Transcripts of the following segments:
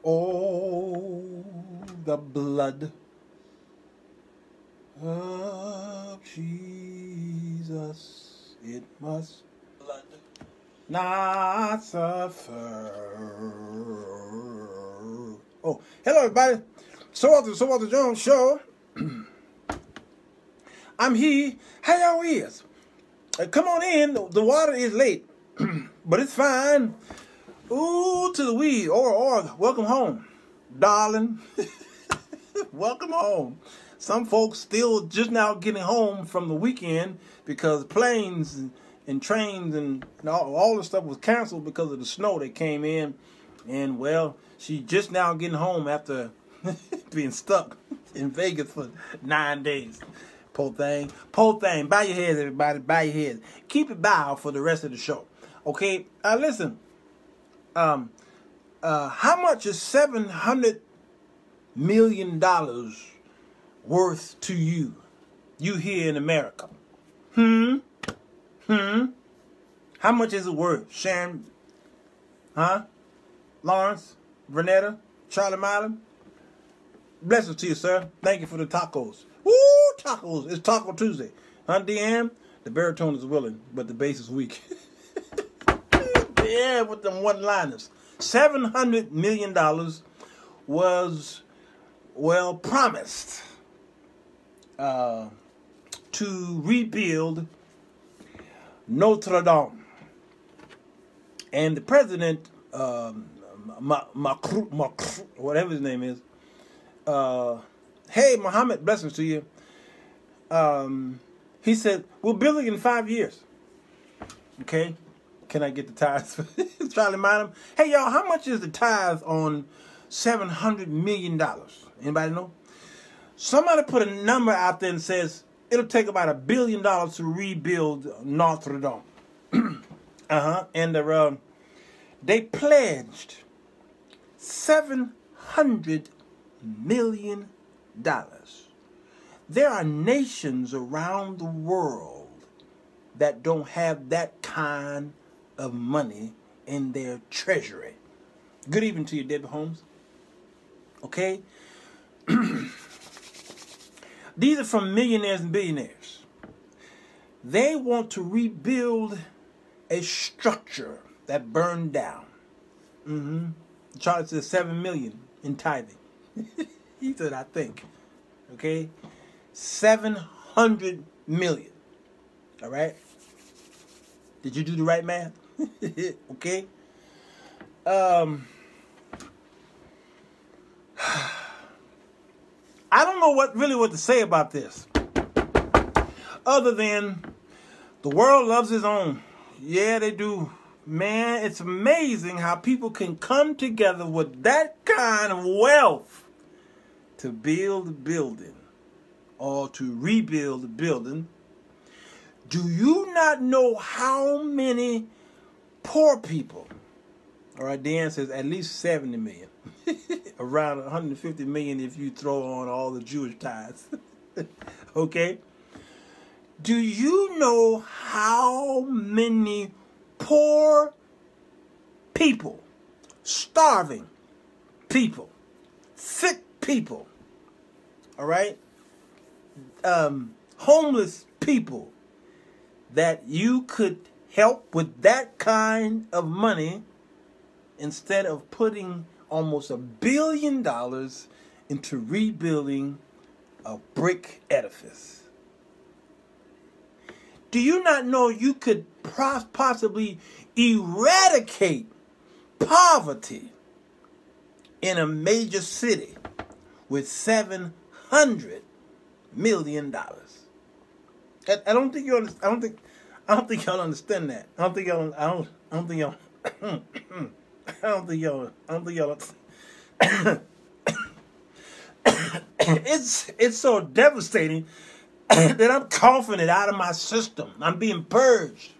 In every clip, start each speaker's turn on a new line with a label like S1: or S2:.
S1: Oh, the blood of Jesus, it must not suffer. Oh, hello everybody. Sirwalterj Jones Show. I'm here. How y'all is? Come on in. The water is late, but it's fine. Ooh, to the weed. Or welcome home, darling. Welcome home. Some folks still just now getting home from the weekend because planes and trains and all the stuff was canceled because of the snow that came in. And, well, she just now getting home after being stuck in Vegas for 9 days. Poor thing. Poor thing. Bow your heads, everybody. Bow your heads. Keep it bowed for the rest of the show. Okay? Listen. How much is $700 million worth to you? You here in America. How much is it worth? Sharon? Huh? Lawrence? Vernetta? Charlie Marlin? Blessings to you, sir. Thank you for the tacos. Woo! Tacos. It's Taco Tuesday. Huh, Deanne? The baritone is willing, but the bass is weak. Yeah, with them one-liners. $700 million was, well, promised to rebuild Notre Dame. And the president, Macron, whatever his name is, hey, Mohammed, blessings to you. He said, we'll build it in 5 years. Okay? Can I get the tithes? Charlie Marlin. Hey, y'all, how much is the tithe on $700 million? Anybody know? Somebody put a number out there and says it'll take about $1 billion to rebuild Notre Dame. And they pledged $700 million. There are nations around the world that don't have that kind of money in their treasury. Good evening to you, Debbie Holmes. Okay? These are from millionaires and billionaires. They want to rebuild a structure that burned down. Charlie says $7 million in tithing. He said, I think. Okay? $700 million. All right? Did you do the right math? Okay? I don't know what to say about this. Other than the world loves its own. Yeah, they do. Man, it's amazing how people can come together with that kind of wealth to build a building or to rebuild a building. Do you not know how many poor people? All right, Dan says at least 70 million. Around 150 million if you throw on all the Jewish tithes. Okay? Do you know how many poor people, starving people, sick people, all right, homeless people that you could help with that kind of money instead of putting almost $1 billion into rebuilding a brick edifice? Do you not know you could possibly eradicate poverty in a major city with $700 million? I don't think you understand. I don't think y'all understand that. I don't think y'all. It's so devastating that I'm coughing it out of my system. I'm being purged.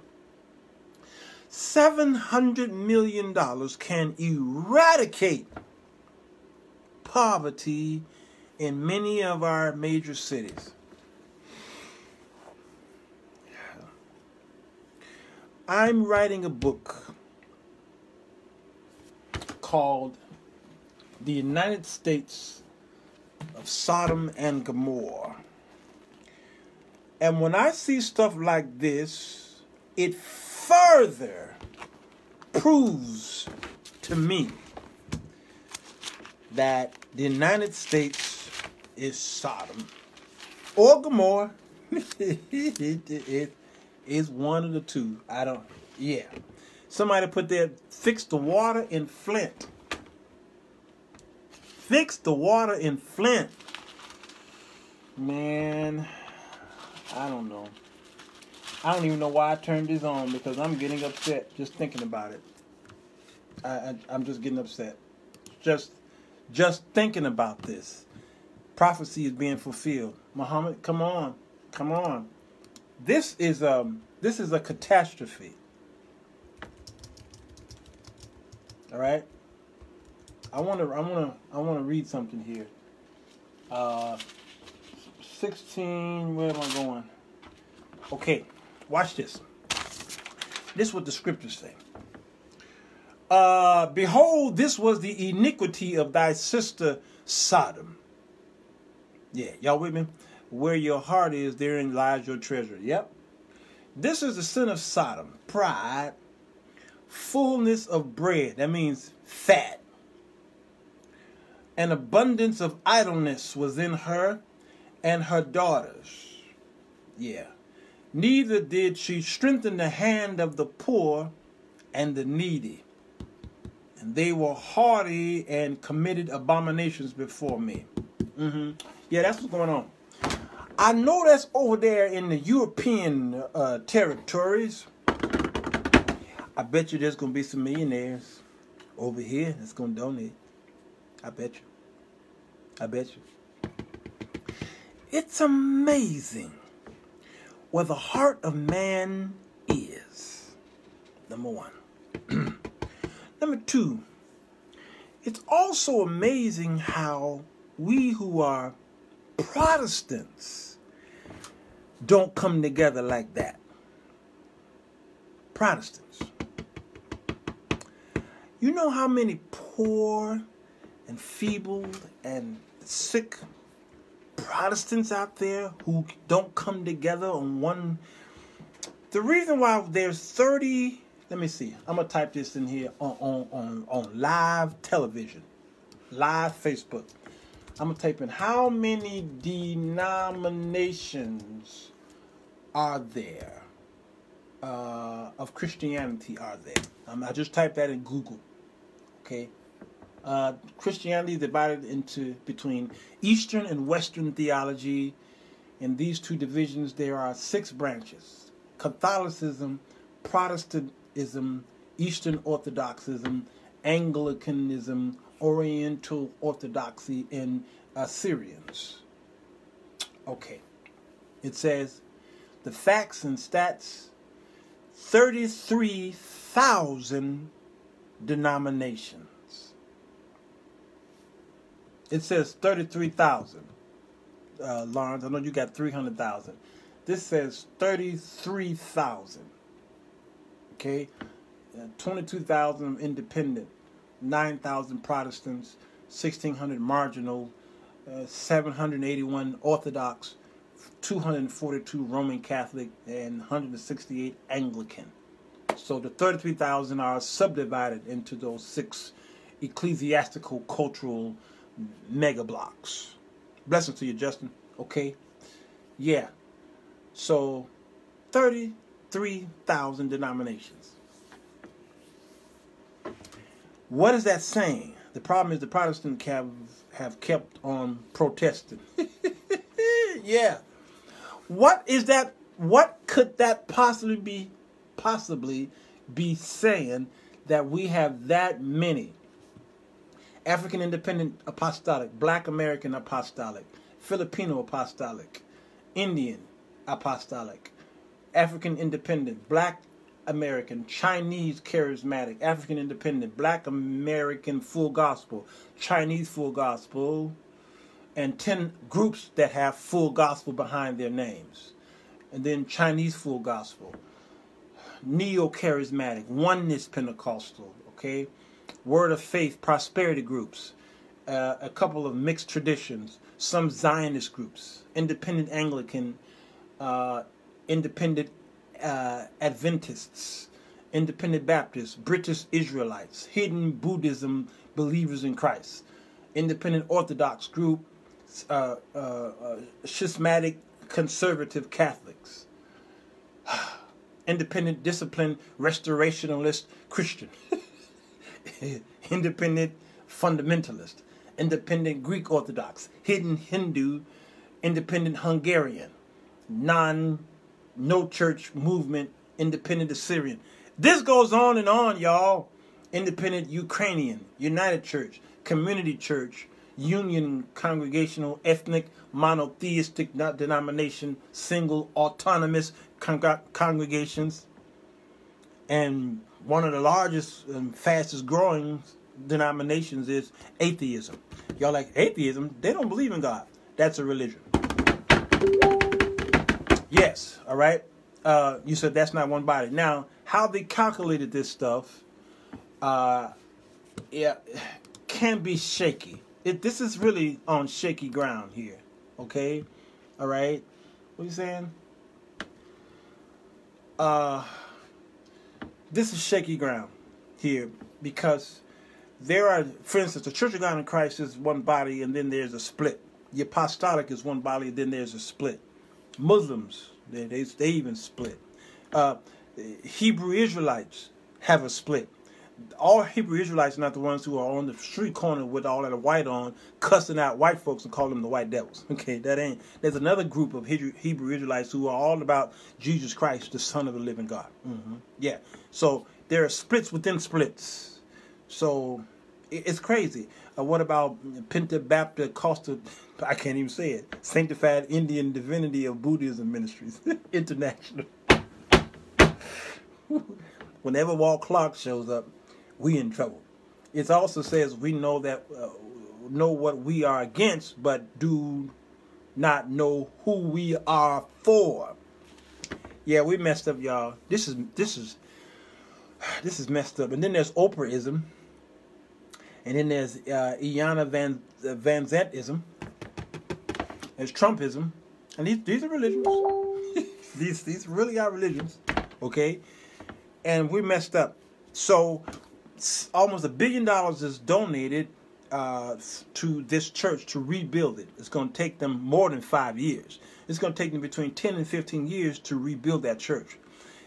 S1: $700 million can eradicate poverty in many of our major cities. I'm writing a book called the United States of Sodom and Gomorrah. And when I see stuff like this, it further proves to me that the United States is Sodom or Gomorrah. It is one of the two. Yeah. Somebody put there, fix the water in Flint. Fix the water in Flint. Man, I don't know. I don't even know why I turned this on, because I'm getting upset just thinking about it. I'm just getting upset. Just thinking about this. Prophecy is being fulfilled. Muhammad, come on. Come on. This is a catastrophe. All right? I want to read something here. 16, where am I going? Okay, watch this. This is what the scriptures say. Behold, this was the iniquity of thy sister Sodom. Yeah, y'all with me? Where your heart is, therein lies your treasure. Yep. This is the sin of Sodom. Pride, fullness of bread. That means fat. An abundance of idleness was in her and her daughters. Yeah. Neither did she strengthen the hand of the poor and the needy. And they were haughty and committed abominations before me. Yeah, that's what's going on. I know that's over there in the European territories. I bet you there's going to be some millionaires over here that's going to donate. I bet you. I bet you. It's amazing where the heart of man is. Number one. Number two, it's also amazing how we who are Protestants don't come together like that. Protestants. You know how many poor and feeble and sick Protestants out there who don't come together on one? The reason why there's 30, let me see, I'm going to type this in here on live television, live Facebook. I'm going to type in how many denominations are there of Christianity are there. I just typed that in Google. Okay. Christianity is divided into between Eastern and Western theology. In these two divisions, there are 6 branches: Catholicism, Protestantism, Eastern Orthodoxism, Anglicanism, Oriental Orthodoxy, and Assyrians. Okay. It says the facts and stats: 33,000 denominations. It says 33,000. Lawrence, I know you got 300,000. This says 33,000. Okay? 22,000 independent, 9,000 Protestants, 1,600 marginal, 781 Orthodox, 242 Roman Catholic, and 168 Anglican. So the 33,000 are subdivided into those 6 ecclesiastical cultural mega blocks. Blessings to you, Justin. Okay? Yeah. So 33,000 denominations. What is that saying? The problem is the Protestants have kept on protesting. Yeah. What is that? What could that possibly be saying that we have that many? African Independent Apostolic, Black American Apostolic, Filipino Apostolic, Indian Apostolic, African Independent, Black American, Chinese Charismatic, African Independent, Black American Full Gospel, Chinese Full Gospel, and 10 groups that have Full Gospel behind their names. And then Chinese Full Gospel, Neo-Charismatic, Oneness Pentecostal, okay? Word of Faith, prosperity groups, a couple of mixed traditions, some Zionist groups, independent Anglican, independent Adventists, independent Baptists, British Israelites, hidden Buddhism believers in Christ, independent Orthodox group, schismatic conservative Catholics, independent disciplined restorationalist Christian, independent fundamentalist, independent Greek Orthodox, hidden Hindu, independent Hungarian, no church movement, independent Assyrian. This goes on and on, y'all. Independent Ukrainian, United Church, Community Church, Union Congregational, Ethnic, Monotheistic Denomination, Single, Autonomous Congregations, and one of the largest and fastest growing denominations is atheism. Y'all like atheism? They don't believe in God. That's a religion. Yes, all right. You said that's not one body. Now, how they calculated this stuff, can be shaky. This is really on shaky ground here. Okay, all right. What are you saying? This is shaky ground here because there are, for instance, the Church of God in Christ is one body, and then there's a split. The Apostolic is one body, and then there's a split. Muslims, they even split. Hebrew Israelites have a split. All Hebrew Israelites are not the ones who are on the street corner with all that white on, cussing out white folks and calling them the white devils. Okay, that ain't. There's another group of Hebrew Israelites who are all about Jesus Christ, the Son of the living God. Yeah. So there are splits within splits. So it's crazy. What about Pentabaptist Coastal? I can't even say it. Sanctified Indian Divinity of Buddhism Ministries International. Whenever Walt Clark shows up, we in trouble. It also says we know that know what we are against, but do not know who we are for. Yeah, we messed up, y'all. This is messed up. And then there's Oprahism, and then there's Iana Van Zantism. There's Trumpism, and these are religions. these really are religions, okay? And we messed up. So almost $1 billion is donated to this church to rebuild it. It's going to take them more than 5 years. It's going to take them between 10 and 15 years to rebuild that church.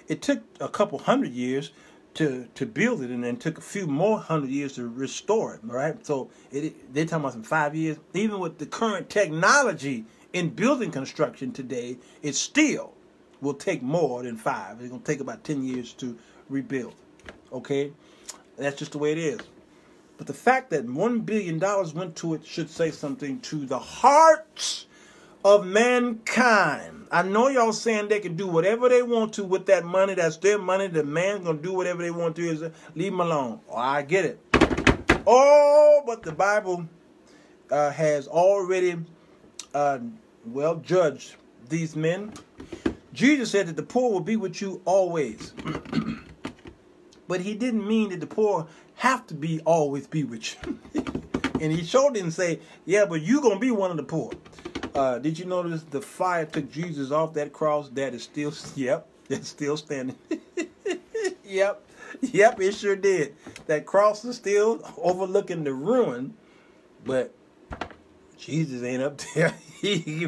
S1: It took a couple hundred years to build it, and then took a few more 100 years to restore it. All right, so they're talking about some 5 years. Even with the current technology in building construction today, it still will take more than 5. It's going to take about 10 years to rebuild. Okay, that's just the way it is. But the fact that $1 billion went to it should say something to the hearts of mankind. I know y'all saying they can do whatever they want to with that money. That's their money. The man's going to do whatever they want to. Is leave them alone. Oh, I get it. Oh, but the Bible has already, judged these men. Jesus said that the poor will be with you always. But he didn't mean that the poor have to always be with you. And he sure didn't say, yeah, but you're going to be one of the poor. Did you notice the fire took Jesus off that cross? That is still, it's still standing. Yep, it sure did. That cross is still overlooking the ruin, but Jesus ain't up there.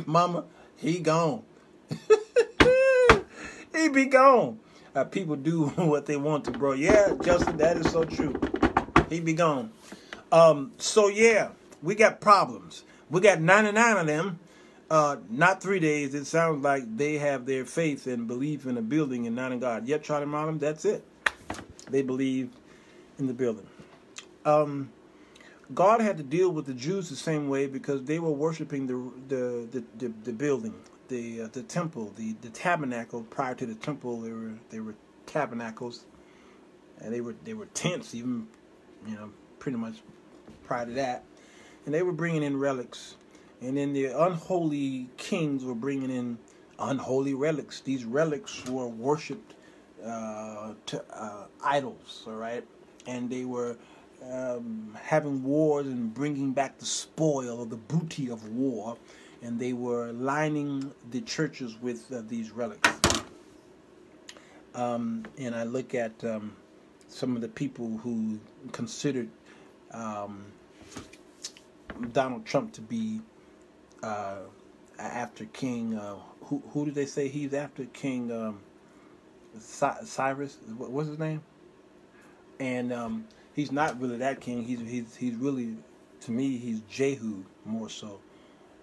S1: Mama, he gone. He be gone. People do what they want to, bro. Yeah, Justin, that is so true. He be gone. So yeah, we got problems. We got 99 of them. Not 3 days. It sounds like they have their faith and belief in a building and not in God. Yep, Charlie Marlin, that's it. They believe in the building. God had to deal with the Jews the same way because they were worshiping the building, the temple, the tabernacle. Prior to the temple, they were tabernacles, and they were tents even, pretty much prior to that, and they were bringing in relics. And then the unholy kings were bringing in unholy relics. These relics were worshipped to idols, all right? And they were having wars and bringing back the spoil or the booty of war, and they were lining the churches with these relics. And I look at some of the people who considered Donald Trump to be after King. Who did they say he's after? King Cyrus. What's his name? And he's not really that king. He's really, to me, he's Jehu more so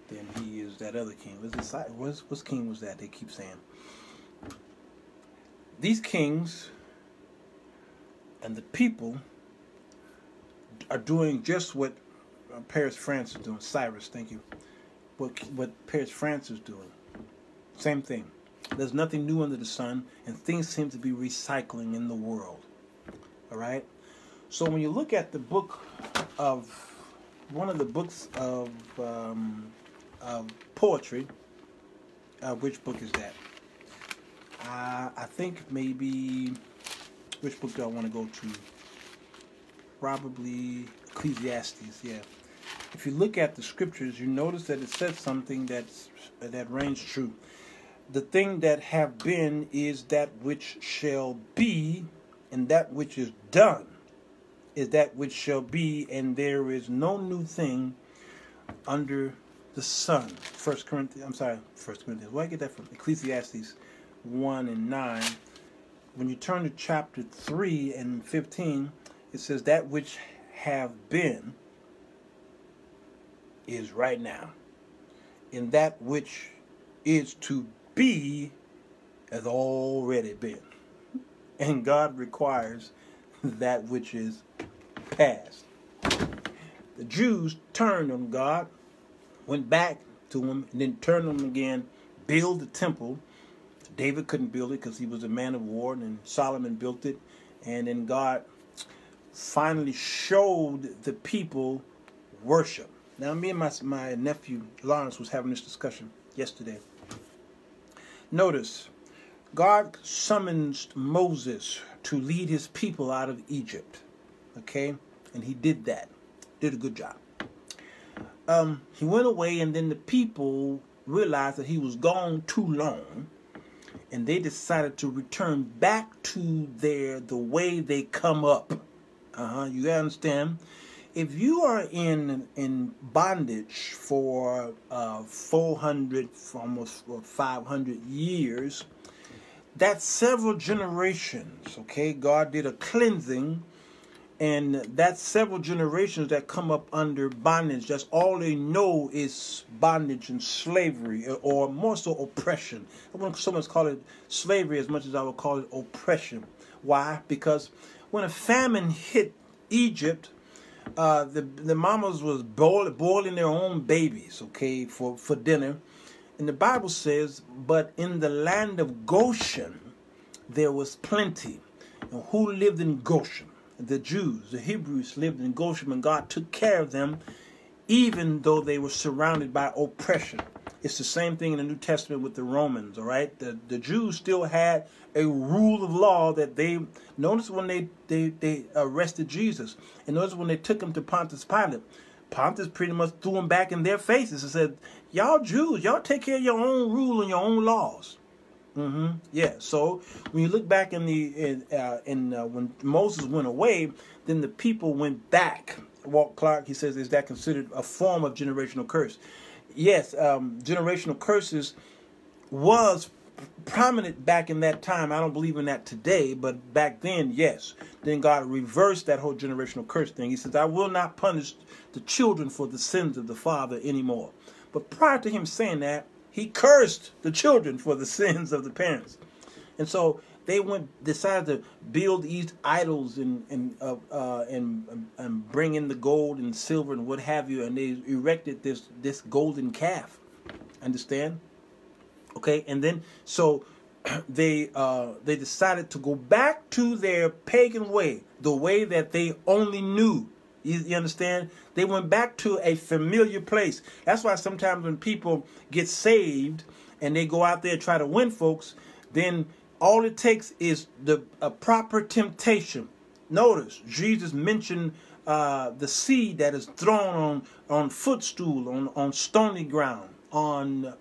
S1: than he is that other king. What king was that? They keep saying. These kings and the people are doing just what Paris, France is doing. Cyrus, thank you. What Paris, France is doing. Same thing. There's nothing new under the sun, and things seem to be recycling in the world. All right? So when you look at the book of, one of the books of poetry, which book is that? I think maybe, which book do I want to go to? Probably Ecclesiastes, yeah. If you look at the scriptures, you notice that it says something that reigns true. The thing that have been is that which shall be, and that which is done is that which shall be, and there is no new thing under the sun. 1 Corinthians. Where did I get that from? Ecclesiastes 1:9. When you turn to chapter 3 and 15, it says that which have been is right now, and that which is to be has already been. And God requires that which is past. The Jews turned on God, went back to him, and then turned on him again, build the temple. David couldn't build it because he was a man of war, and then Solomon built it. And then God finally showed the people worship. Now, me and my nephew Lawrence was having this discussion yesterday. Notice, God summons Moses to lead his people out of Egypt. Okay? And he did that. Did a good job. He went away, and then the people realized that he was gone too long, and they decided to return back to the way they come up. You gotta understand. If you are in bondage for 400, almost 500 years, that's several generations, okay? God did a cleansing, and that's several generations that come up under bondage. That's all they know is bondage and slavery, or more so oppression. I wouldn't so much call it slavery as much as I would call it oppression. Why? Because when a famine hit Egypt, the mamas was boiling their own babies, okay, for dinner. And the Bible says, but in the land of Goshen, there was plenty. And who lived in Goshen? The Jews, the Hebrews lived in Goshen, and God took care of them, even though they were surrounded by oppression. It's the same thing in the New Testament with the Romans, all right? The Jews still had a rule of law that they, notice when they arrested Jesus, and notice when they took him to Pontius Pilate, Pontius pretty much threw him back in their faces and said, y'all Jews, y'all take care of your own rule and your own laws. Yeah, so when you look back in when Moses went away, then the people went back. Walt Clark, he says, is that considered a form of generational curse? Yes, generational curses was prominent back in that time. I don't believe in that today, but back then, yes. Then God reversed that whole generational curse thing. He says, I will not punish the children for the sins of the father anymore. But prior to him saying that, he cursed the children for the sins of the parents. And so they decided to build these idols and bring in the gold and silver and what have you, and they erected this golden calf. Understand? Okay, and then so they decided to go back to their pagan way, the way that they only knew. You understand? They went back to a familiar place. That's why sometimes when people get saved and they go out there and try to win folks, then all it takes is a proper temptation. Notice Jesus mentioned the seed that is thrown on footstool, on stony ground, on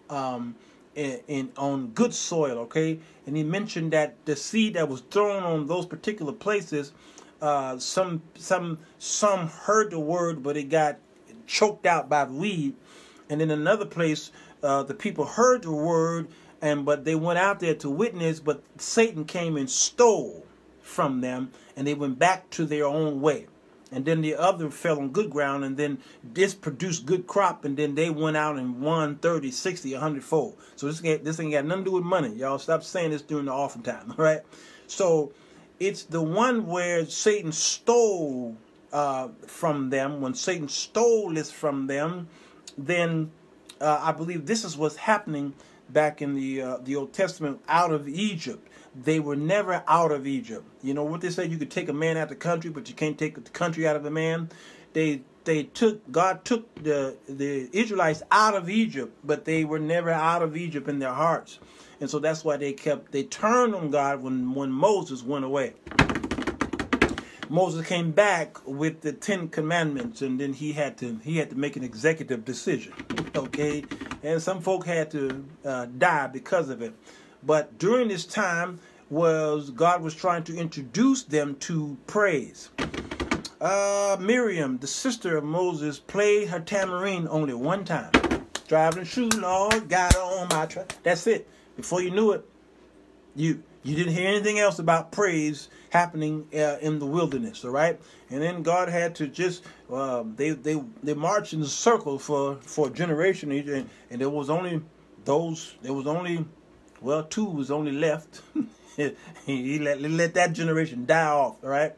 S1: good soil. Okay, and he mentioned that the seed that was thrown on those particular places, some heard the word, but it got choked out by the weed. And in another place, the people heard the word, but they went out there to witness, but Satan came and stole from them, and they went back to their own way. And then the other fell on good ground, and then this produced good crop, and then they went out and won 30, 60, 100-fold. So this ain't got nothing to do with money. Y'all stop saying this during the offering time, all right? So it's the one where Satan stole from them. When Satan stole this from them, then I believe this is what's happening back in the Old Testament out of Egypt. They were never out of Egypt. You know what they say? You could take a man out of the country, but you can't take the country out of a man. God took the Israelites out of Egypt, but they were never out of Egypt in their hearts. And so that's why they turned on God when Moses went away. Moses came back with the 10 commandments, and then he had to make an executive decision. Okay, and some folk had to die because of it. But during this time, God was trying to introduce them to praise. Miriam, the sister of Moses, played her tambourine only one time. Driving a shoe, Lord, got her on my track. That's it. Before you knew it, you didn't hear anything else about praise happening in the wilderness. All right, and then God had to just they marched in a circle for a generation, and there was only two was only left. he let that generation die off. All right.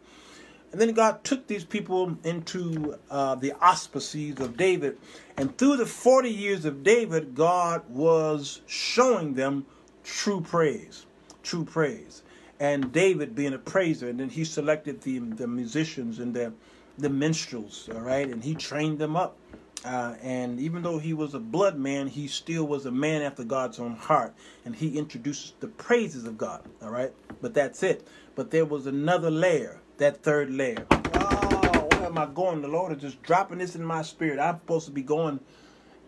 S1: And then God took these people into the auspices of David. And through the 40 years of David, God was showing them true praise. True praise. And David being a praiser. And then he selected the musicians and the minstrels. All right. And he trained them up. And even though he was a blood man, he still was a man after God's own heart. And he introduced the praises of God. All right. But that's it. But there was another layer. That third layer. Oh, where am I going? The Lord is just dropping this in my spirit. I'm supposed to be going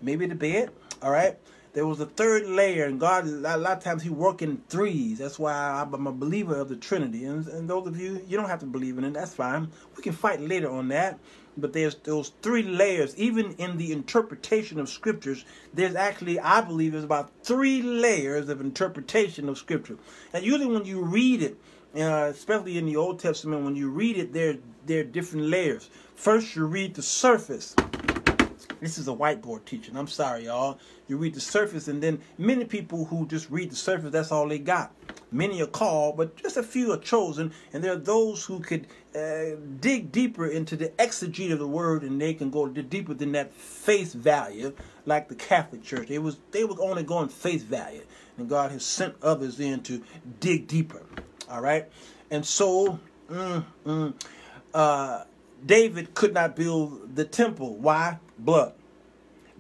S1: maybe to bed. All right. There was a third layer, and God, a lot of times he works in threes. That's why I'm a believer of the Trinity. And those of you don't have to believe in it. That's fine. We can fight later on that. But there's those three layers. Even in the interpretation of scriptures, there's actually, I believe, there's about 3 layers of interpretation of scripture. And usually when you read it, especially in the Old Testament, when you read it, there are different layers. First, you read the surface. This is a whiteboard teaching. I'm sorry, y'all. You read the surface, and then many people who just read the surface, that's all they got. Many are called, but just a few are chosen. And there are those who could dig deeper into the exegete of the word, and they can go deeper than that face value, like the Catholic Church. They were only going face value, and God has sent others in to dig deeper. All right, and so David could not build the temple. Why? Blood.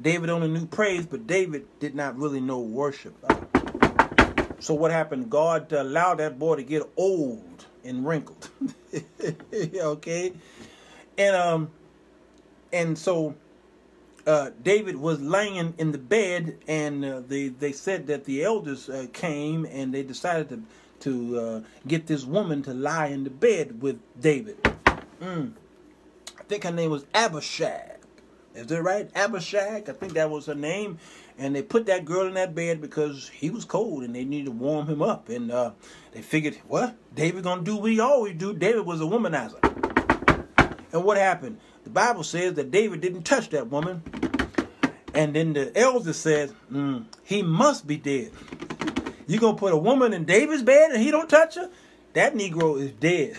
S1: David only knew praise, but David did not really know worship. So what happened? God allowed that boy to get old and wrinkled. Okay, and so David was laying in the bed, and they said that the elders came, and they decided to get this woman to lie in the bed with David. I think her name was Abishag. Is that right? Abishag, I think that was her name. And they put that girl in that bed because he was cold and they needed to warm him up. And they figured, what? David gonna do what he always do. David was a womanizer. And what happened? The Bible says that David didn't touch that woman. And then the elder said, he must be dead. You gonna put a woman in David's bed and he don't touch her? That Negro is dead.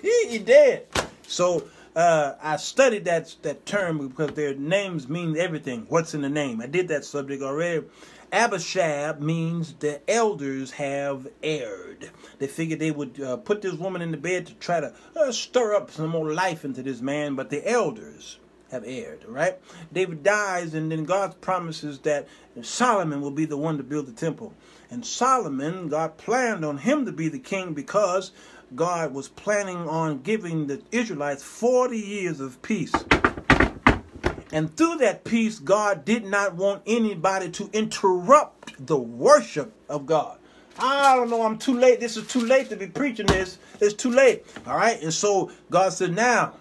S1: He dead. So I studied that term because their names mean everything. What's in the name? I did that subject already. Abishag means the elders have erred. They figured they would put this woman in the bed to try to stir up some more life into this man, but the elders have erred, right? David dies, and then God promises that Solomon will be the one to build the temple. And Solomon, God planned on him to be the king because God was planning on giving the Israelites 40 years of peace. And through that peace, God did not want anybody to interrupt the worship of God. I don't know, I'm too late. This is too late to be preaching this. It's too late. All right. And so God said, now,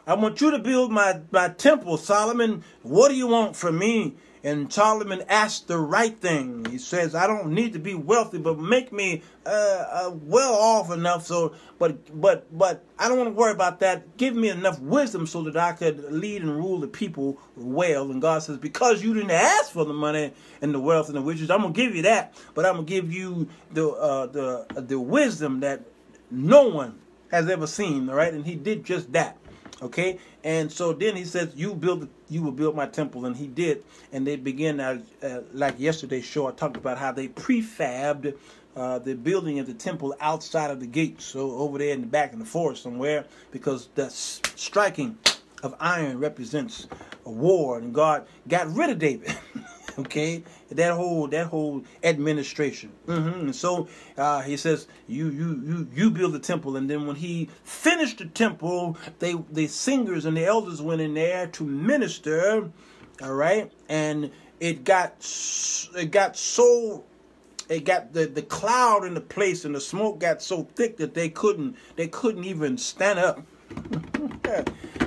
S1: I want you to build my temple, Solomon. What do you want from me? And Solomon asked the right thing. He says, I don't need to be wealthy, but make me well off enough. So, but I don't want to worry about that. Give me enough wisdom so that I could lead and rule the people well. And God says, because you didn't ask for the money and the wealth and the riches, I'm gonna give you that. But I'm gonna give you the wisdom that no one has ever seen. All right, and He did just that. Okay, and so then He says, you will build my temple, and He did. And they began, like yesterday's show, I talked about how they prefabbed the building of the temple outside of the gates, so over there in the back in the forest somewhere, because the striking of iron represents a war, and God got rid of David. Okay, that whole administration. And so He says, you build the temple. And then when He finished the temple, the singers and the elders went in there to minister. All right, and it got the cloud in the place, and the smoke got so thick that they couldn't even stand up.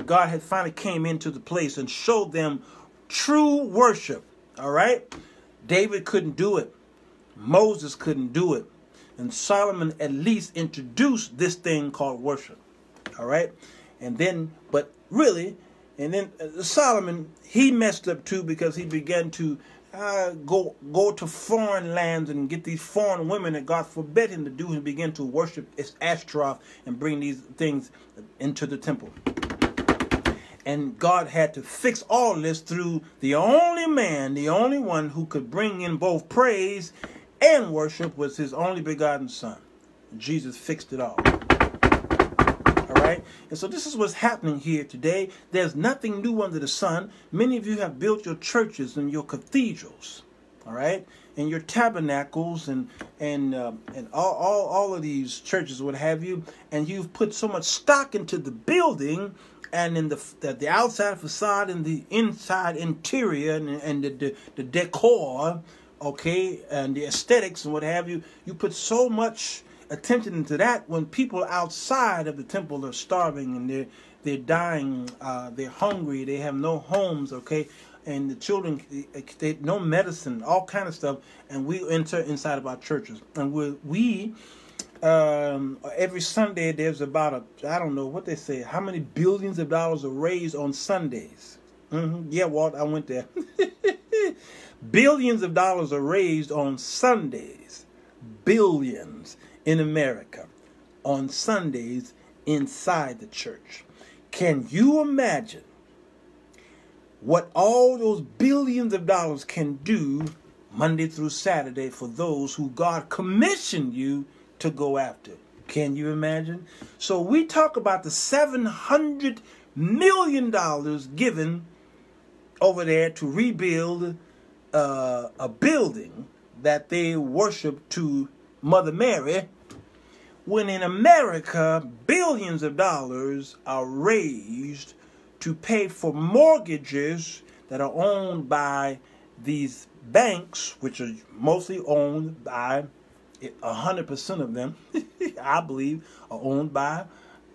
S1: God had finally came into the place and showed them true worship. All right, David couldn't do it. Moses couldn't do it. And Solomon at least introduced this thing called worship. All right, and then Solomon, he messed up too, because he began to go to foreign lands and get these foreign women that God forbid him to do, and began to worship Ashtaroth and bring these things into the temple. And God had to fix all this through the only man, the only one who could bring in both praise and worship, was His only begotten Son. Jesus fixed it all. All right? And so this is what's happening here today. There's nothing new under the sun. Many of you have built your churches and your cathedrals, all right, and your tabernacles and all of these churches, what have you, and you've put so much stock into the building and in the outside facade and the inside interior and the decor, okay, and the aesthetics and what have you. You put so much attention into that, when people outside of the temple are starving and they're dying, they're hungry, they have no homes, okay, and the children, they no medicine, all kind of stuff, and we enter inside of our churches, and we every Sunday there's about I don't know what they say, how many billions of dollars are raised on Sundays. Yeah, Walt, I went there. Billions of dollars are raised on Sundays. Billions in America on Sundays inside the church. Can you imagine what all those billions of dollars can do Monday through Saturday for those who God commissioned you to go after? Can you imagine? So we talk about the $700 million given over there to rebuild a building that they worship to Mother Mary, when in America billions of dollars are raised to pay for mortgages that are owned by these banks, which are mostly owned by 100% of them, I believe, are owned by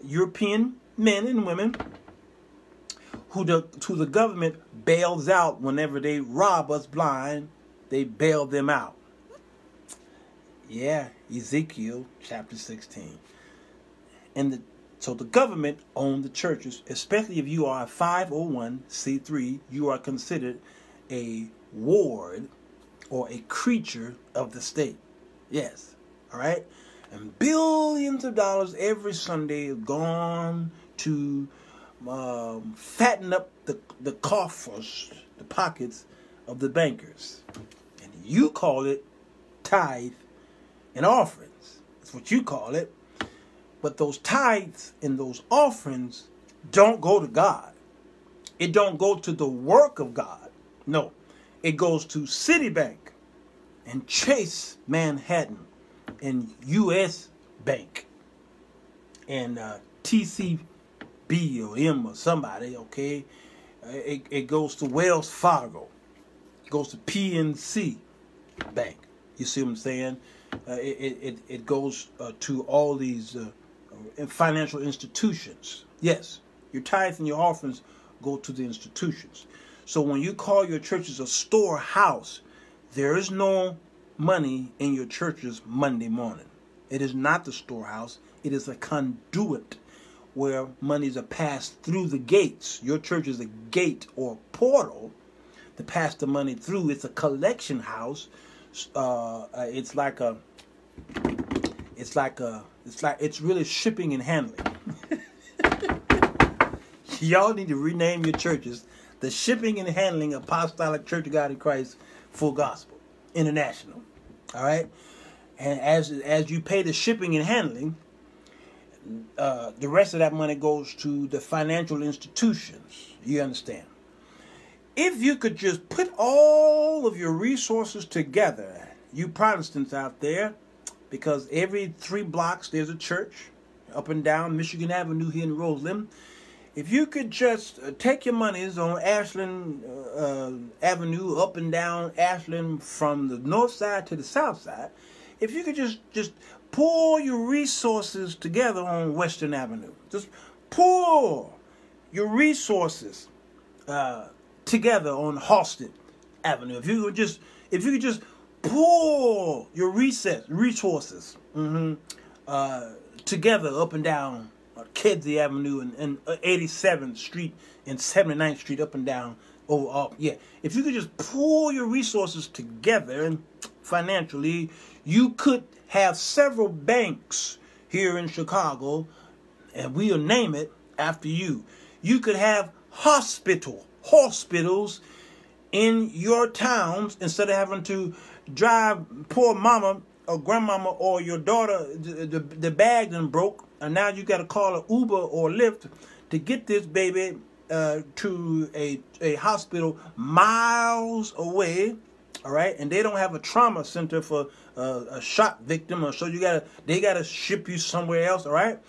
S1: European men and women who the government bails out whenever they rob us blind. They bail them out. Yeah, Ezekiel chapter 16. So the government owns the churches, especially if you are a 501c3, you are considered a ward or a creature of the state. Yes, all right? And billions of dollars every Sunday are gone to fatten up the coffers, the pockets of the bankers. And you call it tithe and offerings. That's what you call it. But those tithes and those offerings don't go to God. It don't go to the work of God. No, it goes to Citibank and Chase Manhattan and U.S. Bank. and TCB or M or somebody, okay? It goes to Wells Fargo. It goes to PNC Bank. You see what I'm saying? It goes to all these financial institutions. Yes, your tithes and your offerings go to the institutions. So when you call your churches a storehouse, there is no money in your churches Monday morning. It is not the storehouse. It is a conduit where monies are passed through the gates. Your church is a gate or portal to pass the money through. It's a collection house. It's really shipping and handling. Y'all need to rename your churches the Shipping and Handling Apostolic Church of God in Christ Full Gospel International. All right, and as you pay the shipping and handling, the rest of that money goes to the financial institutions. You understand? If you could just put all of your resources together, you Protestants out there, because every 3 blocks there's a church up and down Michigan Avenue here in Roseland. If you could just take your monies on Ashland Avenue, up and down Ashland from the north side to the south side, if you could just pull your resources together on Western Avenue, just pull your resources together on Halsted Avenue. If you could just pull your resources together up and down Kedzie Avenue and 87th Street and 79th Street, up and down if you could just pull your resources together financially, you could have several banks here in Chicago, and we'll name it after you. You could have hospitals in your towns instead of having to drive poor mama or grandmama or your daughter, the bag done broke, and now you got to call an Uber or Lyft to get this baby to a hospital miles away. All right, and they don't have a trauma center for a shot victim, or so they gotta ship you somewhere else. All right,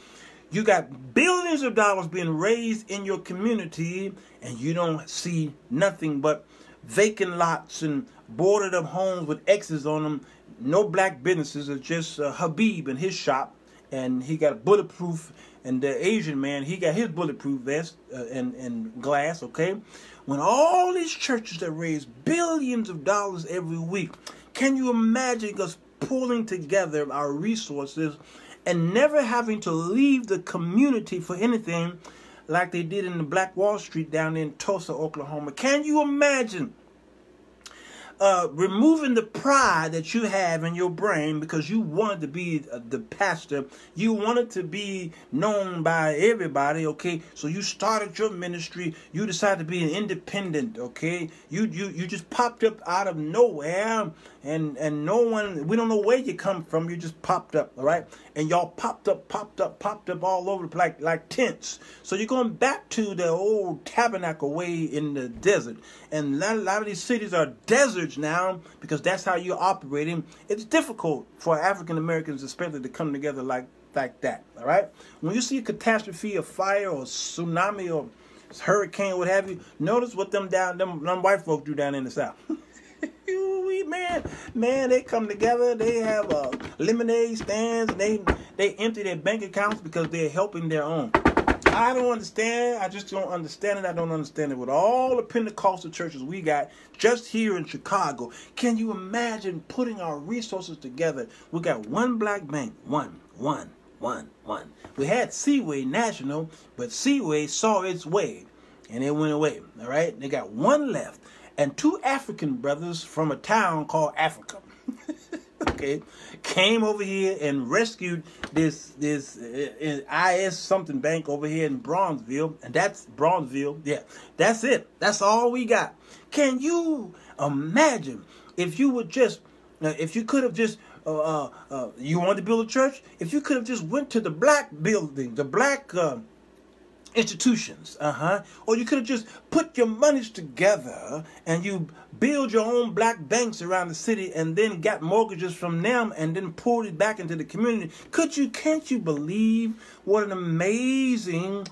S1: you got billions of dollars being raised in your community, and you don't see nothing but vacant lots and boarded up homes with X's on them. No black businesses. It's just Habib and his shop, and he got a bulletproof. And the Asian man, he got his bulletproof vest and glass. Okay. When all these churches that raise billions of dollars every week, can you imagine us pulling together our resources and never having to leave the community for anything like they did in the Black Wall Street down in Tulsa, Oklahoma? Can you imagine removing the pride that you have in your brain because you wanted to be the pastor, you wanted to be known by everybody, okay? So you started your ministry, you decided to be an independent, okay? You just popped up out of nowhere, and no one, we don't know where you come from, you just popped up, all right? And y'all popped up all over the place like tents. So you're going back to the old tabernacle way in the desert. And a lot of these cities are deserts now because that's how you're operating. It's difficult for African Americans especially to come together like that, all right? When you see a catastrophe, a fire or a tsunami or hurricane or what have you, notice what them white folk do down in the South. Man, they come together. They have lemonade stands. They empty their bank accounts because they're helping their own. I don't understand. I just don't understand it. I don't understand it with all the Pentecostal churches we got just here in Chicago. Can you imagine putting our resources together? We got one black bank. One. We had Seaway National, but Seaway saw its way and it went away. All right? They got one left. And 2 African brothers from a town called Africa, okay, came over here and rescued this IS something bank over here in Bronzeville, and that's Bronzeville. Yeah, that's it. That's all we got. Can you imagine if you would just, if you could have just, you wanted to build a church? If you could have just went to the black building, the black institutions, or you could have just put your monies together and you build your own black banks around the city and then got mortgages from them and then poured it back into the community. Can't you believe what an amazing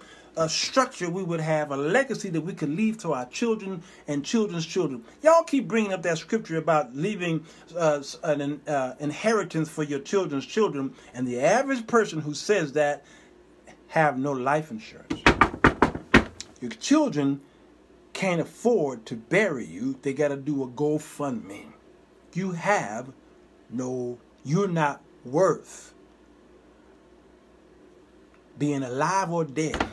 S1: structure we would have, a legacy that we could leave to our children and children's children? Y'all keep bringing up that scripture about leaving an inheritance for your children's children, and the average person who says that have no life insurance. Your children can't afford to bury you. They got to do a GoFundMe. You're not worth being alive or dead.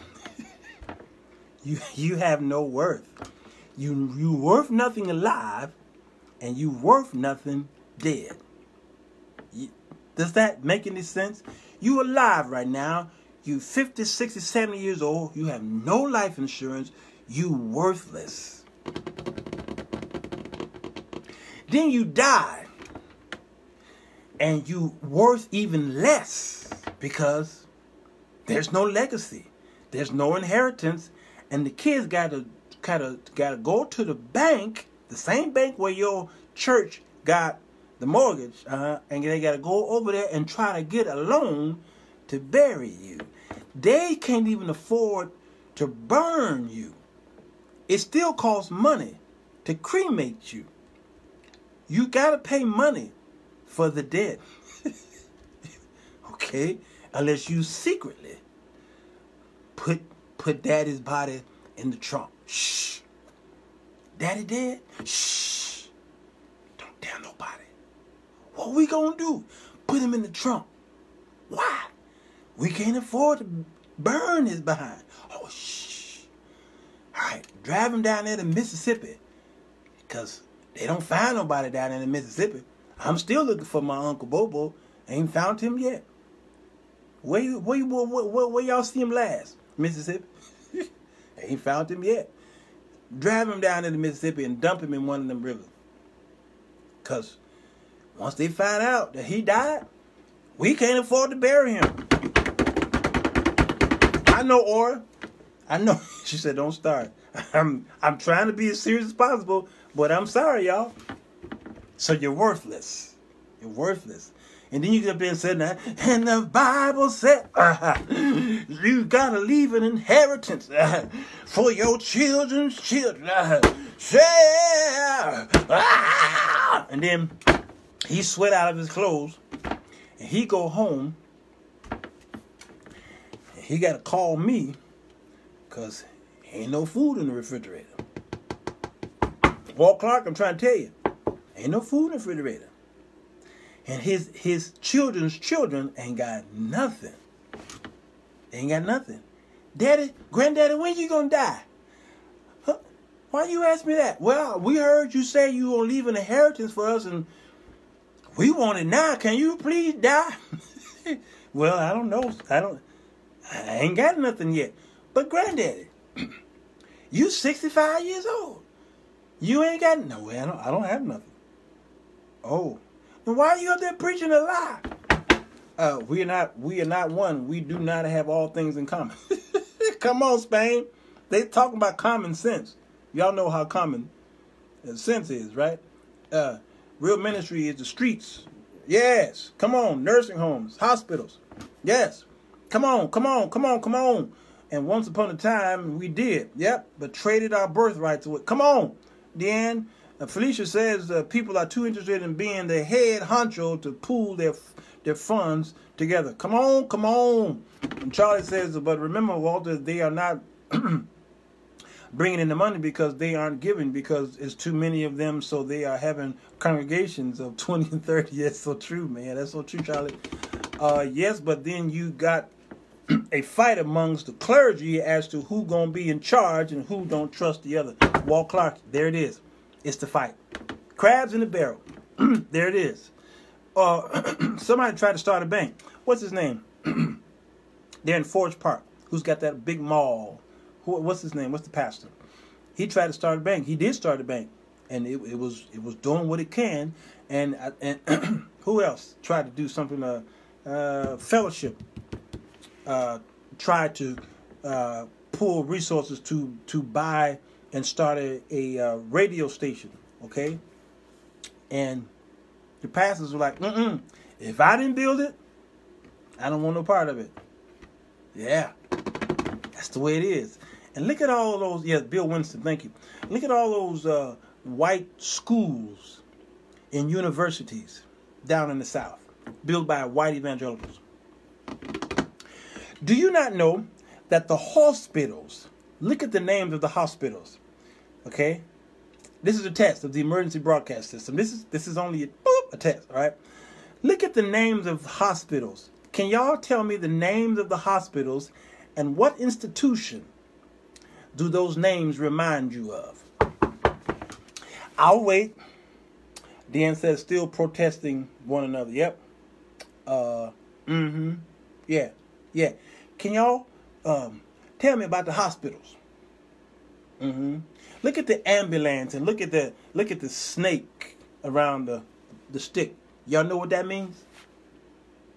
S1: You have no worth. You worth nothing alive, and you worth nothing dead. Does that make any sense? You alive right now. You 50, 60, 70 years old. You have no life insurance. You worthless. Then you die. And you worth even less because there's no legacy. There's no inheritance. And the kids gotta go to the bank, the same bank where your church got the mortgage, and they gotta go over there and try to get a loan to bury you. They can't even afford to burn you. It still costs money to cremate you. You got to pay money for the dead. Okay? Unless you secretly put daddy's body in the trunk. Shh. Daddy dead? Shh. Don't tell nobody. What we gonna do? Put him in the trunk. Why? We can't afford to burn his behind. Oh, shh. All right, drive him down there to Mississippi. Because they don't find nobody down there in Mississippi. I'm still looking for my Uncle Bobo. Ain't found him yet. Where y'all see him last? Mississippi? Ain't found him yet. Drive him down into Mississippi and dump him in one of them rivers. Because once they find out that he died, we can't afford to bury him. I know, Aura. I know. She said, don't start. I'm trying to be as serious as possible, but I'm sorry, y'all. So you're worthless. You're worthless. And then you get up there and say that, and the Bible said, you got to leave an inheritance for your children's children. And then he sweat out of his clothes, and he go home, and he got to call me, because ain't no food in the refrigerator. Walt Clark, I'm trying to tell you, ain't no food in the refrigerator. And his children's children ain't got nothing. They ain't got nothing. Daddy, granddaddy, when you gonna die? Huh? Why you ask me that? Well, we heard you say you gonna leave an inheritance for us, and we want it now. Can you please die? Well, I don't know. I ain't got nothing yet. But granddaddy, you 65 years old. You ain't got no. I don't have nothing. Oh. Then why are you up there preaching a lie? We are not one. We do not have all things in common. Come on, Spain. They talking about common sense. Y'all know how common sense is, right? Real ministry is the streets. Yes. Come on. Nursing homes, hospitals. Yes. Come on. And once upon a time, we did. Yep. But traded our birthrights away. Come on, Deanne. Felicia says people are too interested in being the head honcho to pool their funds together. Come on. And Charlie says, but remember, Walter, they are not bringing in the money because they aren't giving because it's too many of them, so they are having congregations of 20 and 30. That's so true, man. That's so true, Charlie. Yes, but then you got a fight amongst the clergy as to who going to be in charge and who don't trust the other. Walt Clark, there it is. It's the fight. Crabs in the barrel. There it is. Somebody tried to start a bank. What's his name? They're in Forge Park. Who's got that big mall? What's his name? What's the pastor? He tried to start a bank. He did start a bank, and it was doing what it can. And who else tried to do something? Fellowship tried to pull resources to buy and start a radio station, okay? And the pastors were like, if I didn't build it, I don't want no part of it. Yeah, that's the way it is. And look at all those, yes, Bill Winston, thank you. Look at all those white schools and universities down in the South, built by white evangelicals. Do you not know that the hospitals, look at the names of the hospitals, okay? This is a test of the emergency broadcast system. This is only a test, all right? Look at the names of hospitals. Can y'all tell me the names of the hospitals and what institution do those names remind you of? I'll wait. Dan says still protesting one another. Yep. Yeah. Can y'all tell me about the hospitals? Look at the ambulance and look at the snake around the stick. Y'all know what that means?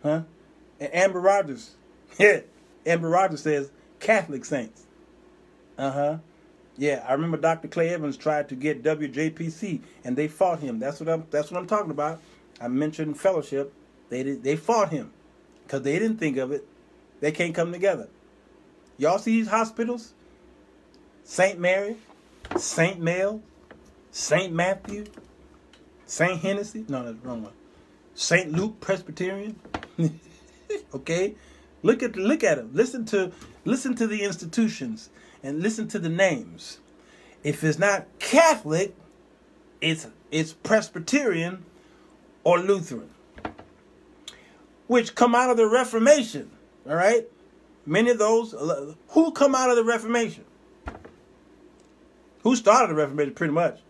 S1: Huh? And Amber Rogers. Yeah. Amber Rogers says Catholic saints. Yeah, I remember Dr. Clay Evans tried to get WJPC and they fought him. That's what I'm talking about. I mentioned fellowship. They fought him because they didn't think of it. They can't come together. Y'all see these hospitals? St. Mary, St. Mel, St. Matthew, St. Hennessy. No, that's the wrong one. St. Luke Presbyterian. Okay, look at them. Listen to the institutions and listen to the names. If it's not Catholic, it's Presbyterian or Lutheran, which come out of the Reformation. All right, many of those who come out of the Reformation. Who started the Reformation? Pretty much.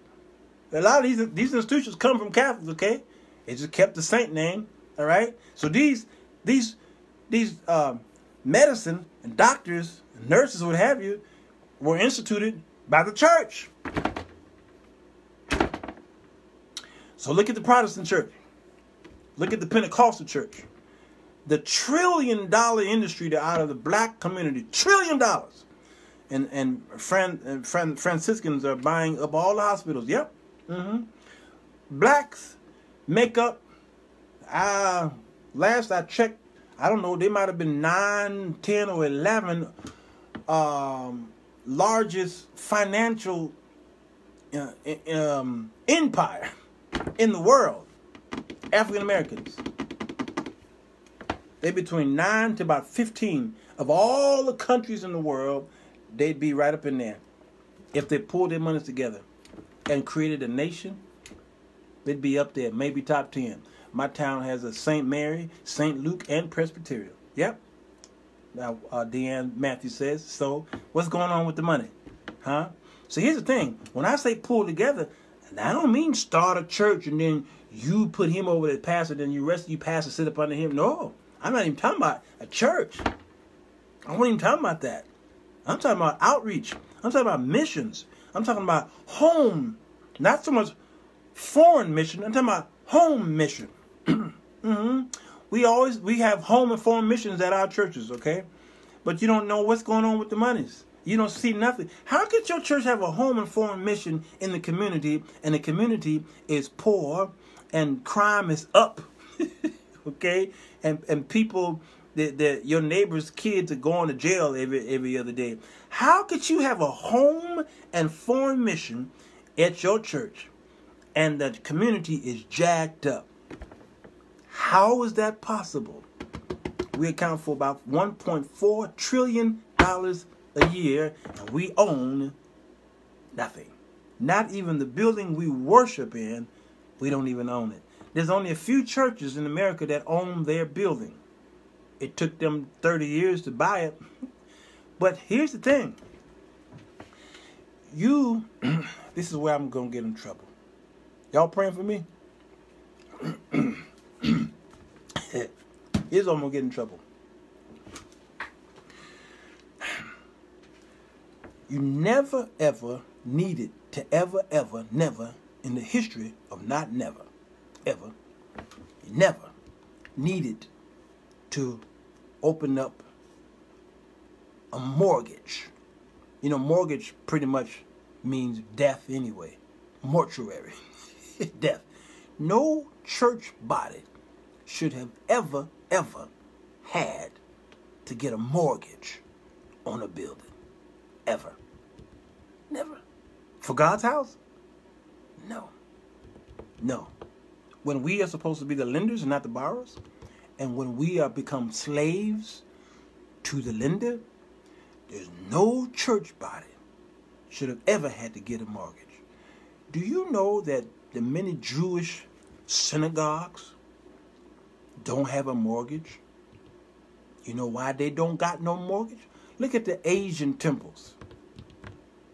S1: A lot of these institutions come from Catholics. Okay, it just kept the saint name. All right, so these medicine and doctors and nurses, what have you, were instituted by the church. So look at the Protestant church. Look at the Pentecostal church. The $1 trillion industry that out of the black community, $1 trillion. And Franciscans are buying up all the hospitals. Yep. Blacks make up, last I checked, I don't know, they might have been 9, 10, or 11 largest financial empire in the world. African Americans. They're between 9 to about 15 of all the countries in the world. They'd be right up in there if they pulled their monies together and created a nation. They'd be up there, maybe top 10. My town has a St. Mary, St. Luke, and Presbyterian. Yep. Now, Deanne Matthews says, so what's going on with the money? Huh? So here's the thing. When I say pull together, I don't mean start a church and then you put him over the pastor, then the rest of you pastors sit up under him. No, I'm not even talking about a church. I wasn't even talking about that. I'm talking about outreach. I'm talking about missions. I'm talking about home, not so much foreign mission. I'm talking about home mission. We have home and foreign missions at our churches, okay? But you don't know what's going on with the monies. You don't see nothing. How could your church have a home and foreign mission in the community, and the community is poor and crime is up, okay? And people, your neighbors' kids are going to jail every other day. How could you have a home and foreign mission at your church and the community is jacked up? How is that possible? We account for about $1.4 trillion a year, and we own nothing. Not even the building we worship in, we don't even own it. There's only a few churches in America that own their building. It took them 30 years to buy it. But here's the thing. This is where I'm going to get in trouble. Y'all praying for me? Here's where I'm going to get in trouble. You never, ever needed to never, in the history of not never, ever, you never needed to open up a mortgage You know, mortgage pretty much means death anyway. Mortuary. Death. No church body should have ever had to get a mortgage on a building. Ever. Never. For God's house? No. No. When we are supposed to be the lenders and not the borrowers, and when we are become slaves to the lender, there's no church body should have ever had to get a mortgage. Do you know that the many Jewish synagogues don't have a mortgage? You know why they don't got no mortgage? Look at the Asian temples.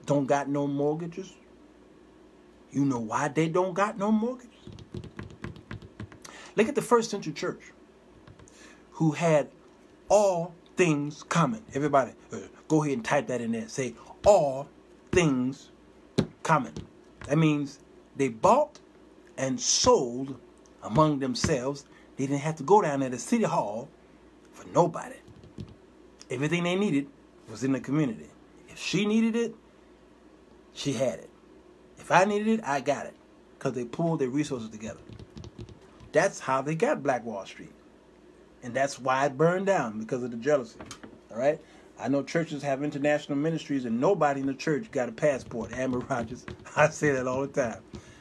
S1: Don't got no mortgages. You know why they don't got no mortgages? Look at the first century church who had all things common. Everybody, go ahead and type that in there. Say, all things common. That means they bought and sold among themselves. They didn't have to go down to the city hall for nobody. Everything they needed was in the community. If she needed it, she had it. If I needed it, I got it. Because they pulled their resources together. That's how they got Black Wall Street. And that's why it burned down, because of the jealousy. All right? I know churches have international ministries and nobody in the church got a passport. Amber Rogers, I say that all the time.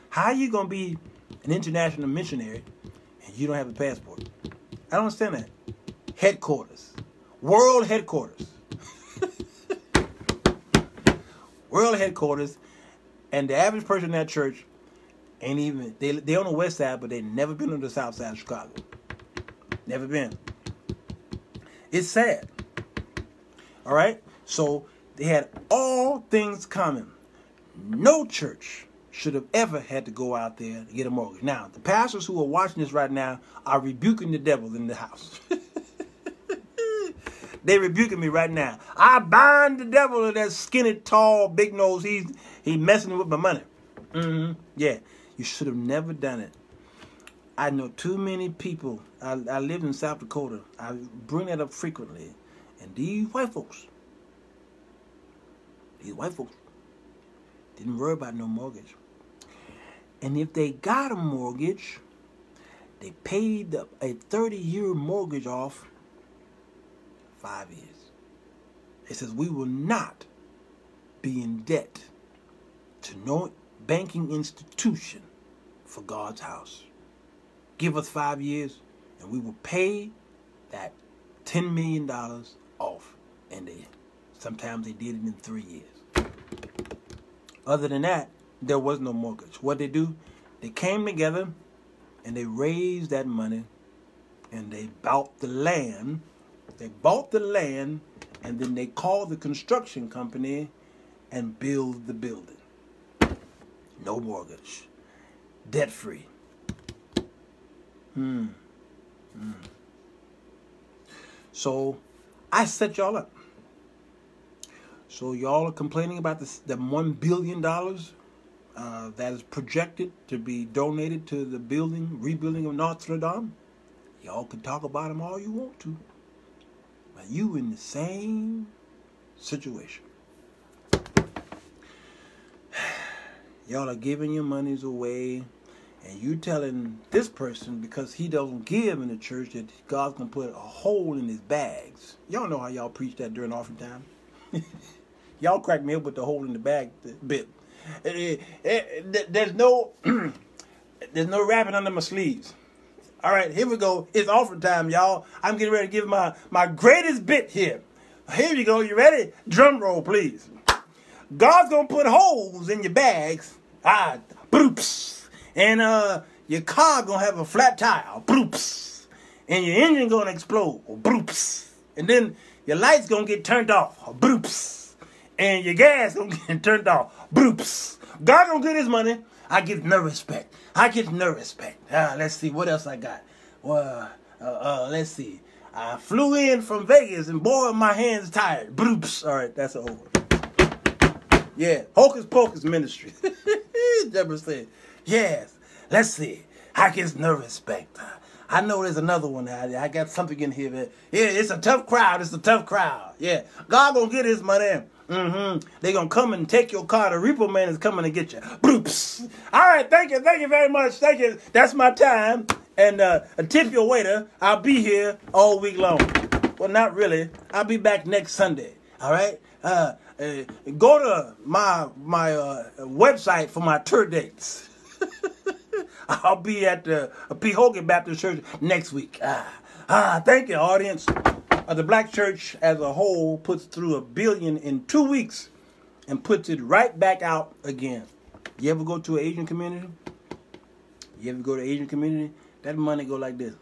S1: How are you going to be an international missionary and you don't have a passport? I don't understand that. Headquarters. World headquarters. World headquarters. And the average person in that church ain't even, they on the west side, but they never been on the south side of Chicago. Never been. It's sad. All right? So they had all things common. No church should have ever had to go out there to get a mortgage. Now, the pastors who are watching this right now are rebuking the devil in the house. They rebuking me right now. I bind the devil of that skinny, tall, big nose. He messing with my money. Yeah, you should have never done it. I know too many people. I lived in South Dakota. I bring that up frequently. And these white folks didn't worry about no mortgage. And if they got a mortgage, they paid a 30-year mortgage off 5 years. It says we will not be in debt to no banking institution for God's house. Give us 5 years and we will pay that $10 million off. And sometimes they did it in 3 years. Other than that, there was no mortgage. What they do, they came together and they raised that money and they bought the land. They bought the land and then they called the construction company and built the building. No mortgage. Debt free. So I set y'all up. So y'all are complaining about the $1 billion that is projected to be donated to the rebuilding of Notre. Y'all can talk about them all you want to. But you in the same situation. Y'all are giving your monies away. And you telling this person, because he doesn't give in the church, that God's going to put a hole in his bags. Y'all know how y'all preach that during offering time. Y'all crack me up with the hole in the bag bit. There's no wrapping under my sleeves. All right, here we go. It's offering time, y'all. I'm getting ready to give my greatest bit here. Here you go. You ready? Drum roll, please. God's going to put holes in your bags. Broops. And your car going to have a flat tire. Broops. And your engine going to explode. Broops. And then your lights going to get turned off. Broops. And your gas going to get turned off. Broops. God going to get his money. I give no respect. Let's see what else I got. Well, let's see. I flew in from Vegas and boy, my hands tired. Broops. All right, that's over. Yeah, Hocus Pocus ministry. Deborah said, yes, let's see. I get no respect. I know there's another one. I got something in here. Yeah, it's a tough crowd. It's a tough crowd. Yeah, God gonna get his money. They gonna come and take your car. The repo man is coming to get you. Bloops. All right, thank you very much. Thank you. That's my time. And tip your waiter. I'll be here all week long. Well, not really. I'll be back next Sunday. All right. Go to my website for my tour dates. I'll be at the P. Hogan Baptist Church next week. Thank you, audience. The black church as a whole puts through $1 billion in 2 weeks and puts it right back out again. You ever go to an Asian community? You ever go to an Asian community? That money go like this.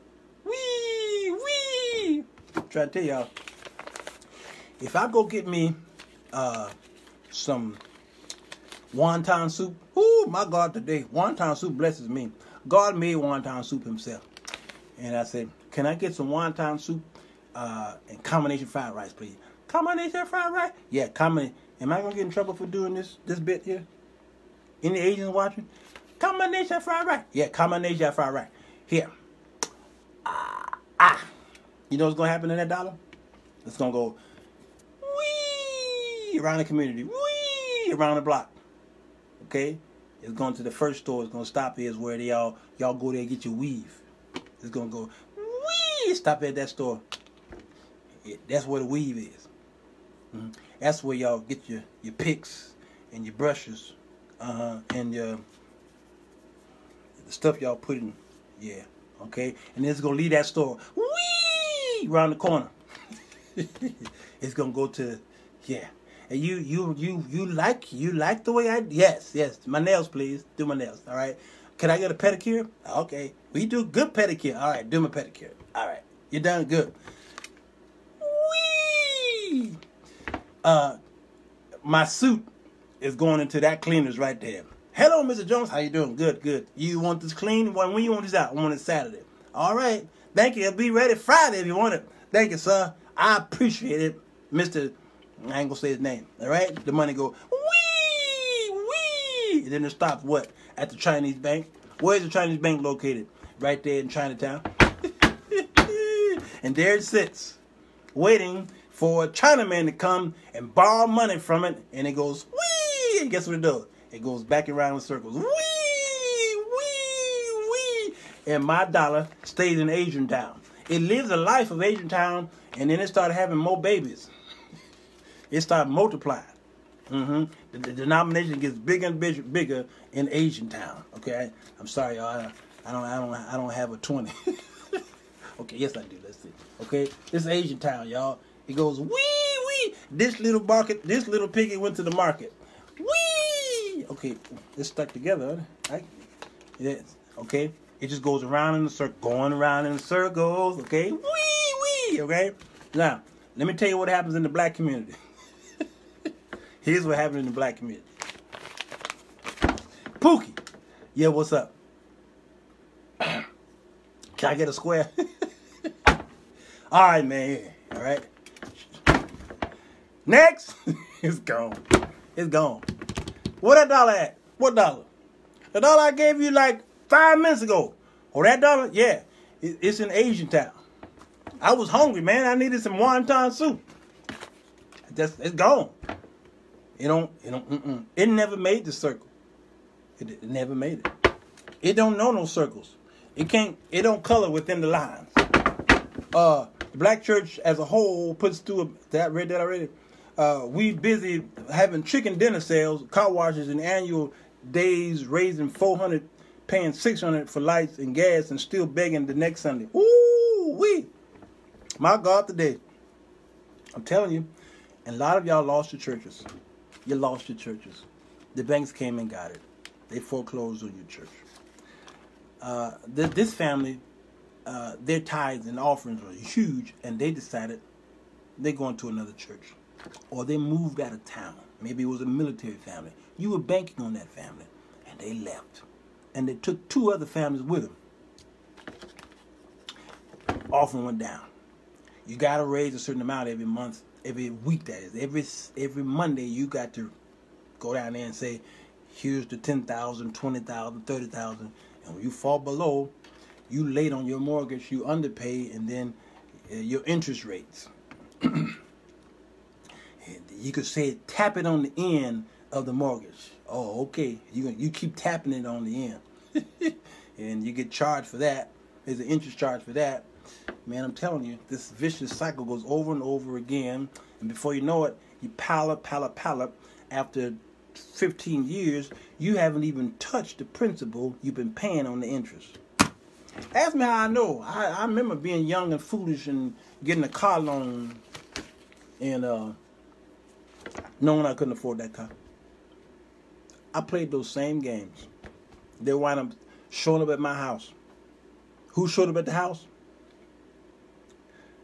S1: Wee, wee. I'm trying to tell y'all. If I go get me some wonton soup, oh my God, today wonton soup blesses me. God made wonton soup himself. And I said, can I get some wonton soup and combination fried rice, please? Combination fried rice? Yeah, combination. Am I going to get in trouble for doing this bit here? Any Asians watching? Combination fried rice? Yeah, combination fried rice. Here. You know what's going to happen in that dollar? It's going to go wee around the community, wee around the block. Okay? It's going to the first store. It's going to stop here. Is where y'all go there and get your weave. It's going to go wee, stop at that store. That's where the weave is. That's where y'all get your picks and your brushes and the stuff y'all put in. Yeah, okay. And then it's gonna leave that store wee around the corner. It's gonna go to And you like the way I yes my nails, please do my nails. All right. Can I get a pedicure? Okay, we do good pedicure. All right, do my pedicure. All right, you're done good. Wee. My suit is going into that cleaners right there. Hello, Mr. Jones. How you doing? Good, good. You want this clean? When you want this out? I want it Saturday. All right. Thank you. It'll be ready Friday if you want it. Thank you, sir. I appreciate it, Mr. I ain't gonna say his name. All right. The money go wee wee, and then it stops. What? At the Chinese bank. Where's the Chinese bank located? Right there in Chinatown. And there it sits, waiting for a Chinaman to come and borrow money from it, and it goes wee, and guess what it does? It goes back around in circles. Wee, wee, wee. And my dollar stays in Asian Town. It lives a life of Asian Town, and then it started having more babies. It started multiplying. The denomination gets bigger and bigger in Asian Town. Okay, I'm sorry, y'all. I don't have a 20. Okay, yes I do. Let's see. Okay, this is Asian Town, y'all. It goes wee wee. This little piggy went to the market. Wee. Okay, it's stuck together. Right? Yes. Okay. It just goes around in the circle, going around in circles. Okay. Wee wee. Okay. Now, let me tell you what happens in the black community. Here's what happens in the black community. Pookie. Yeah, what's up? Can I get a square? All right, man. All right. Next. It's gone. It's gone. Where that dollar at? What dollar? The dollar I gave you like 5 minutes ago. Oh, that dollar? Yeah. It's in Asian Town. I was hungry, man. I needed some wonton soup. It's gone. It never made the circle. It never made it. It don't know no circles. It don't color within the lines. The black church as a whole puts through I read that already. We busy having chicken dinner sales, car washes, and annual days, raising $400, paying $600 for lights and gas, and still begging the next Sunday. Ooh wee! My God, today. I'm telling you, and a lot of y'all lost your churches. You lost your churches. The banks came and got it. They foreclosed on your church. This family, their tithes and offerings were huge, and they decided they're going to another church. Or they moved out of town. Maybe it was a military family. You were banking on that family, and they left. And they took 2 other families with them. Offering went down. You got to raise a certain amount every month, every week, that is. Every Monday, you got to go down there and say, here's the 10,000, 20,000, 30,000. And when you fall below, you late on your mortgage, you underpay, and then your interest rates. You could say tap it on the end of the mortgage. Oh, okay. You keep tapping it on the end. And you get charged for that. There's an interest charge for that. Man, I'm telling you, this vicious cycle goes over and over again. And before you know it, you pile up. After 15 years, you haven't even touched the principal you've been paying on the interest. Ask me how I know. I remember being young and foolish and getting a car loan and knowing I couldn't afford that car. I played those same games. They wind up showing up at my house. Who showed up at the house?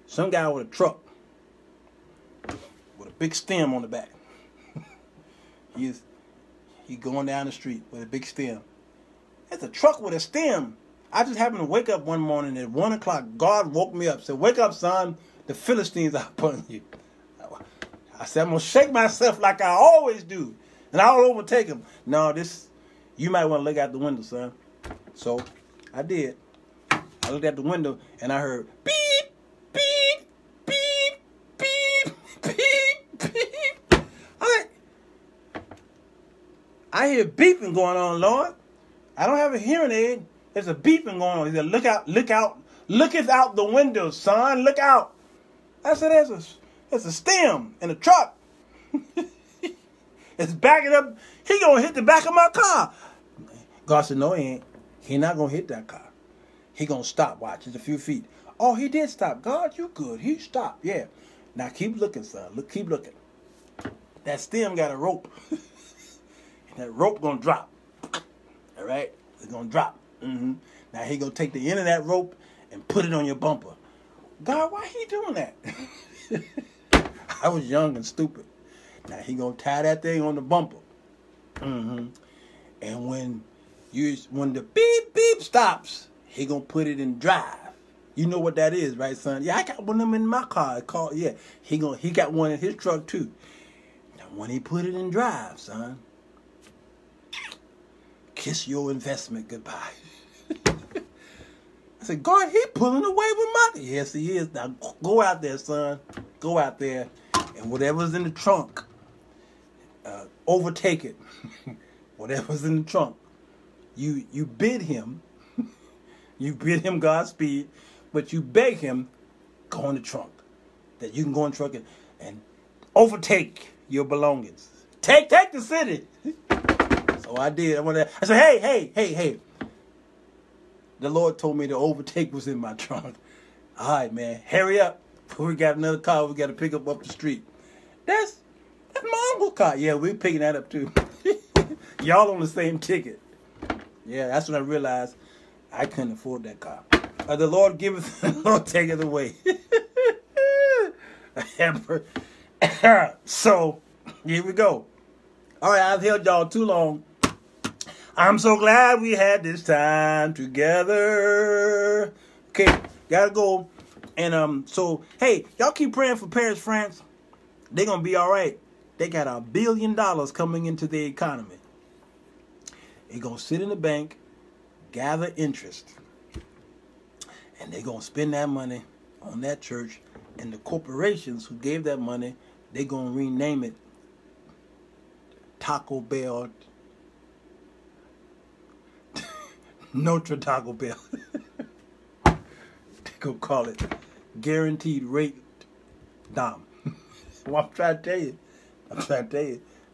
S1: Some guy with a truck with a big stem on the back. He going down the street with a big stem. That's a truck with a stem. I just happened to wake up one morning at 1 o'clock. God woke me up. Said, "Wake up, son. The Philistines are upon you." I said, "I'm going to shake myself like I always do, and I'll overtake him." No, you might want to look out the window, son. So I did. I looked out the window, and I heard beep, beep, beep, beep, beep, beep. I hear beeping going on, Lord. I don't have a hearing aid. There's a beeping going on. He said, "Look out, look out. Looketh out the window, son. Look out." I said, there's a stem in a truck. It's backing up. He going to hit the back of my car. God said, "No, he ain't. He not going to hit that car. He going to stop. Watch. It's a few feet." Oh, he did stop. God, you good. He stopped. Yeah. Now keep looking, son. Keep looking. That stem got a rope. That rope going to drop. All right? It's going to drop. Now he going to take the end of that rope and put it on your bumper. God, why he doing that? I was young and stupid. Now he going to tie that thing on the bumper. And when the beep, beep stops, he going to put it in drive. You know what that is, right, son? Yeah, I got one of them in my car. Yeah, he got one in his truck, too. Now, when he put it in drive, son, kiss your investment goodbye. I said, God, he pulling away with money. Yes, he is. Now, go out there, son. Go out there, and whatever's in the trunk, overtake it. Whatever's in the trunk, you bid him. You bid him Godspeed, but you beg him, go in the trunk. That you can go in the trunk and overtake your belongings. Take the city. So I did. I said, hey. The Lord told me the overtake was in my trunk. All right, man, hurry up. We got another car we got to pick up the street. That's my uncle's car. Yeah, we're picking that up too. Y'all on the same ticket. Yeah, that's when I realized I couldn't afford that car. The Lord giveth, the Lord taketh away. So, here we go. All right, I've held y'all too long. I'm so glad we had this time together. Okay, gotta go. And so, hey, y'all keep praying for Paris, France. They're gonna be all right. They got $1 billion coming into the economy. They're gonna sit in the bank, gather interest, and they're gonna spend that money on that church. And the corporations who gave that money, they're gonna rename it Taco Bell. Notre Taco Bell. They gonna call it Guaranteed Rate Dom. Well, I'm trying to tell you.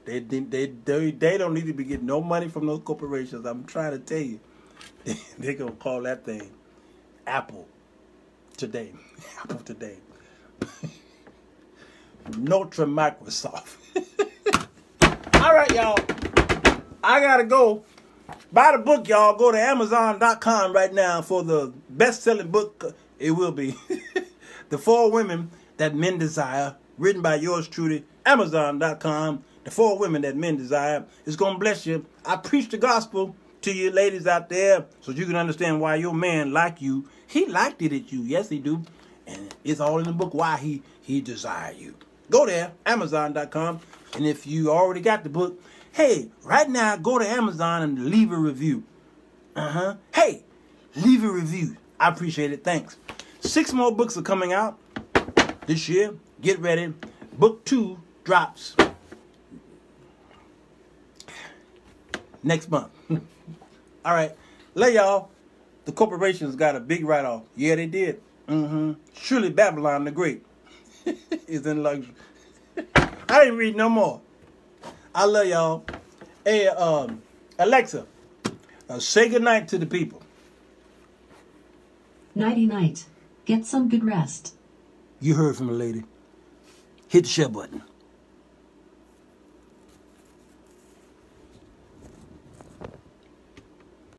S1: They don't need to be getting no money from those corporations. I'm trying to tell you. They're gonna call that thing Apple today. Apple today. Notre Microsoft. All right, y'all. I gotta go. Buy the book, y'all. Go to Amazon.com right now for the best-selling book. It will be The 4 Women That Men Desire, written by yours truly. Amazon.com. The 4 Women That Men Desire. It's going to bless you. I preach the gospel to you ladies out there so you can understand why your man like you. He liked it at you. Yes, he do. And it's all in the book why he desire you. Go there, Amazon.com. And if you already got the book, hey, right now, go to Amazon and leave a review. Hey, leave a review. I appreciate it. Thanks. 6 more books are coming out this year. Get ready. Book 2 drops next month. All right. Love y'all. The corporations got a big write-off. Yeah, they did. Surely Babylon the Great is in luxury. I didn't read no more. I love y'all. Hey, Alexa, say goodnight to the people.
S2: Nighty-night. Get some good rest.
S1: You heard from the lady. Hit the share button.